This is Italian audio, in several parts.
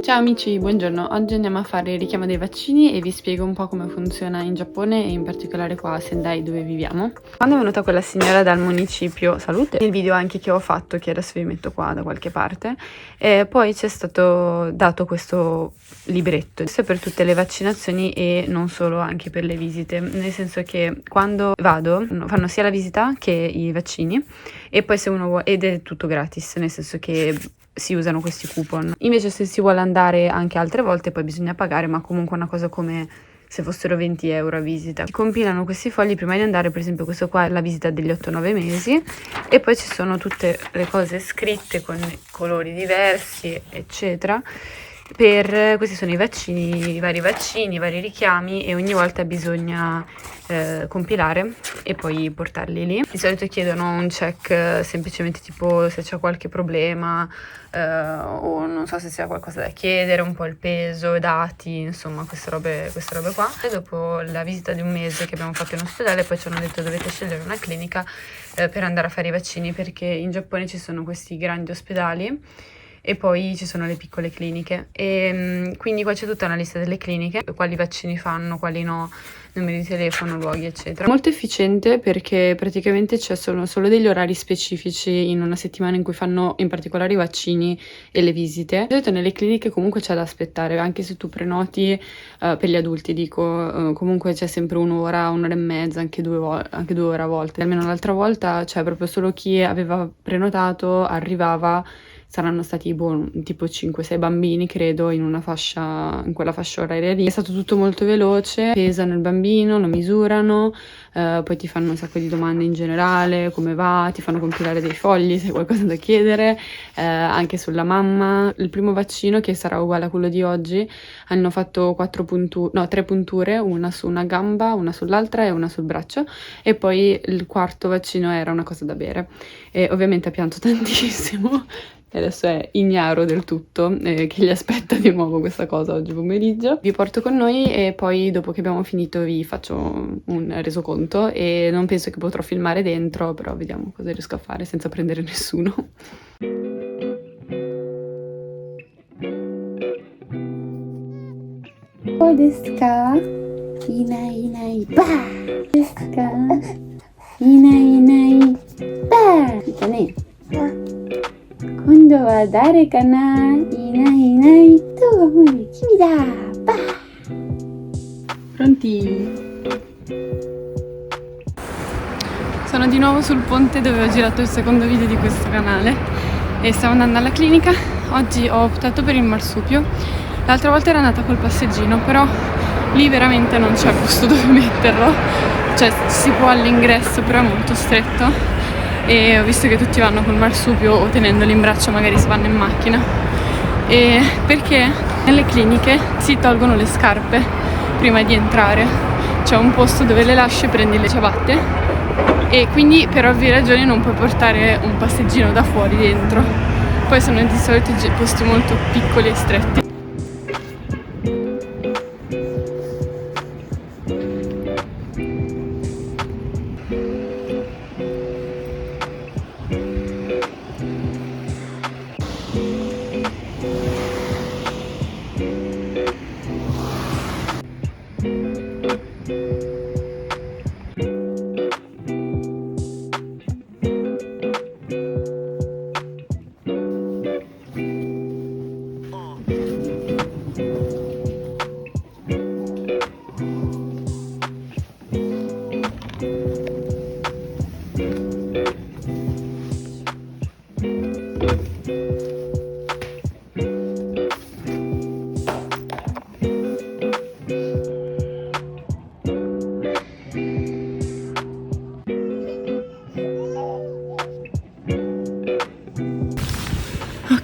Ciao amici, buongiorno. Oggi andiamo a fare il richiamo dei vaccini e vi spiego un po' come funziona in Giappone e in particolare qua a Sendai dove viviamo. Quando è venuta quella signora dal municipio, salute, nel video anche che ho fatto, che adesso vi metto qua da qualche parte, poi ci è stato dato questo libretto. Questo è per tutte le vaccinazioni e non solo, anche per le visite, nel senso che quando vado fanno sia la visita che i vaccini e poi se uno vuole, ed è tutto gratis, nel senso che si usano questi coupon. Invece se si vuole andare anche altre volte poi bisogna pagare, ma comunque una cosa come se fossero 20 euro a visita. Si compilano questi fogli prima di andare, per esempio questo qua è la visita degli 8-9 mesi e poi ci sono tutte le cose scritte con colori diversi eccetera. Questi sono i vaccini, i vari richiami e ogni volta bisogna compilare e poi portarli lì. Di solito chiedono un check semplicemente tipo se c'è qualche problema o non so se c'è qualcosa da chiedere, un po' il peso, i dati, insomma queste robe qua. E dopo la visita di un mese che abbiamo fatto in ospedale poi ci hanno detto dovete scegliere una clinica per andare a fare i vaccini, perché in Giappone ci sono questi grandi ospedali e poi ci sono le piccole cliniche e quindi qua c'è tutta una lista delle cliniche, quali vaccini fanno, quali no, numeri di telefono, luoghi eccetera. Molto efficiente perché praticamente c'è solo degli orari specifici in una settimana in cui fanno in particolare i vaccini e le visite. Di solito nelle cliniche comunque c'è da aspettare, anche se tu prenoti per gli adulti dico, comunque c'è sempre un'ora e mezza, anche 2 ore a volte. Almeno l'altra volta c'è proprio solo chi aveva prenotato arrivava. Saranno stati tipo 5-6 bambini, credo, in quella fascia oraria lì. È stato tutto molto veloce, pesano il bambino, lo misurano, poi ti fanno un sacco di domande in generale, come va, ti fanno compilare dei fogli se hai qualcosa da chiedere, anche sulla mamma. Il primo vaccino, che sarà uguale a quello di oggi, hanno fatto 3 punture, una su una gamba, una sull'altra e una sul braccio, e poi il quarto vaccino era una cosa da bere. E ovviamente ha pianto tantissimo. E adesso è ignaro del tutto che gli aspetta di nuovo questa cosa oggi pomeriggio. Vi porto con noi e poi dopo che abbiamo finito vi faccio un resoconto e non penso che potrò filmare dentro, però vediamo cosa riesco a fare senza prendere nessuno. Desu ka? Inai inai ba! Desu ka? Inai inai ba! いたね。今度は誰かな？いないいない。tu amore, kimi da? Bah! Pronti? Sono di nuovo sul ponte dove ho girato il secondo video di questo canale e stavo andando alla clinica. Oggi ho optato per il marsupio. L'altra volta era andata col passeggino, però lì veramente non c'è posto dove metterlo. Cioè si può all'ingresso, però è molto stretto. E ho visto che tutti vanno col marsupio o tenendoli in braccio, magari si vanno in macchina, e perché nelle cliniche si tolgono le scarpe prima di entrare. C'è un posto dove le lasci e prendi le ciabatte e quindi per ovvie ragioni non puoi portare un passeggino da fuori dentro. Poi sono di solito posti molto piccoli e stretti.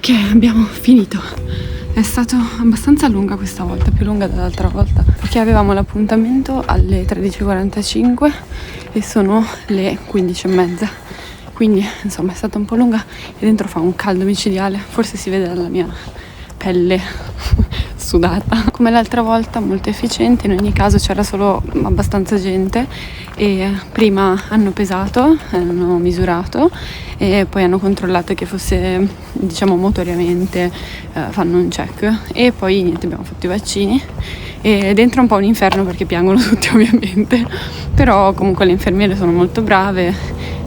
Ok, abbiamo finito. È stato abbastanza lunga questa volta, più lunga dell'altra volta, perché avevamo l'appuntamento alle 13:45 e sono le 15:30, quindi insomma è stata un po' lunga e dentro fa un caldo micidiale, forse si vede dalla mia pelle sudata. Come l'altra volta molto efficiente, in ogni caso c'era solo abbastanza gente e prima hanno pesato, hanno misurato e poi hanno controllato che fosse, diciamo, motoriamente, fanno un check e poi niente, abbiamo fatto i vaccini e dentro è un po' un inferno perché piangono tutti ovviamente, però comunque le infermiere sono molto brave,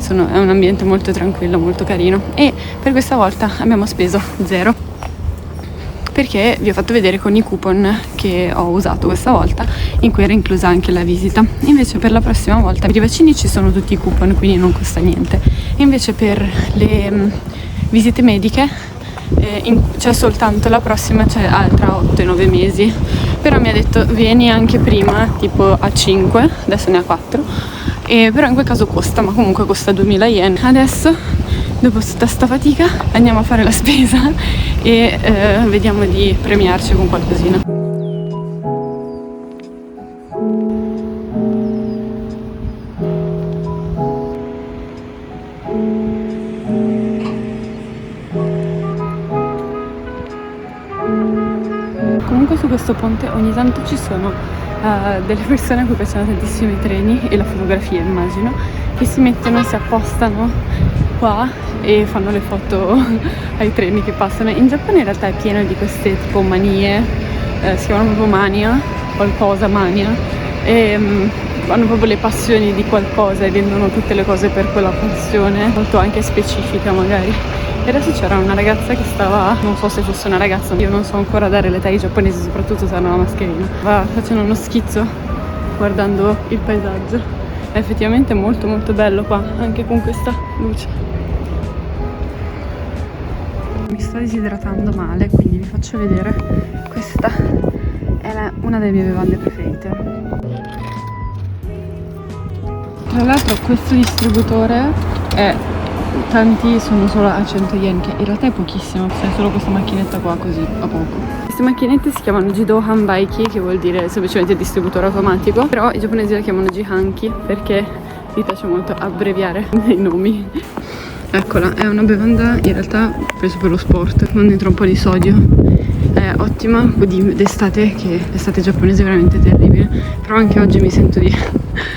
è un ambiente molto tranquillo, molto carino e per questa volta abbiamo speso 0 perché vi ho fatto vedere con i coupon che ho usato questa volta, in cui era inclusa anche la visita. Invece per la prossima volta per i vaccini ci sono tutti i coupon, quindi non costa niente. E invece per le visite mediche c'è soltanto la prossima, c'è tra 8 e 9 mesi. Però mi ha detto vieni anche prima, tipo a 5, adesso ne ha 4. Però in quel caso costa, ma comunque costa 2000 yen. Adesso dopo tutta sta fatica andiamo a fare la spesa e vediamo di premiarci con qualcosina. Comunque su questo ponte ogni tanto ci sono delle persone a cui piacciono tantissimo i treni e la fotografia, immagino, che si appostano qua e fanno le foto ai treni che passano. In Giappone in realtà è pieno di queste tipo manie, si chiamano proprio mania, e hanno proprio le passioni di qualcosa e vendono tutte le cose per quella passione, molto anche specifica magari. E adesso c'era una ragazza che stava, non so se fosse una ragazza, io non so ancora dare le taglie giapponesi, soprattutto se hanno la mascherina, va facendo uno schizzo guardando il paesaggio. È effettivamente molto molto bello qua, anche con questa luce. Mi sto disidratando male, quindi vi faccio vedere. Questa è una delle mie bevande preferite. Tra l'altro questo distributore tanti sono solo a 100 yen, che in realtà è pochissimo, c'è solo questa macchinetta qua così, a poco. Queste macchinette si chiamano Jidohan Baiki, che vuol dire semplicemente distributore automatico, però i giapponesi la chiamano Jihanki perché mi piace molto abbreviare i nomi. Eccola, è una bevanda in realtà preso per lo sport, non dentro un po' di sodio. È ottima d'estate, che l'estate giapponese è veramente terribile, però anche oggi mi sento di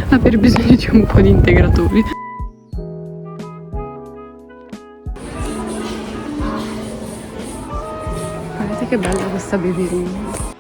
aver bisogno di un po' di integratori. Guardate che bella questa baby room.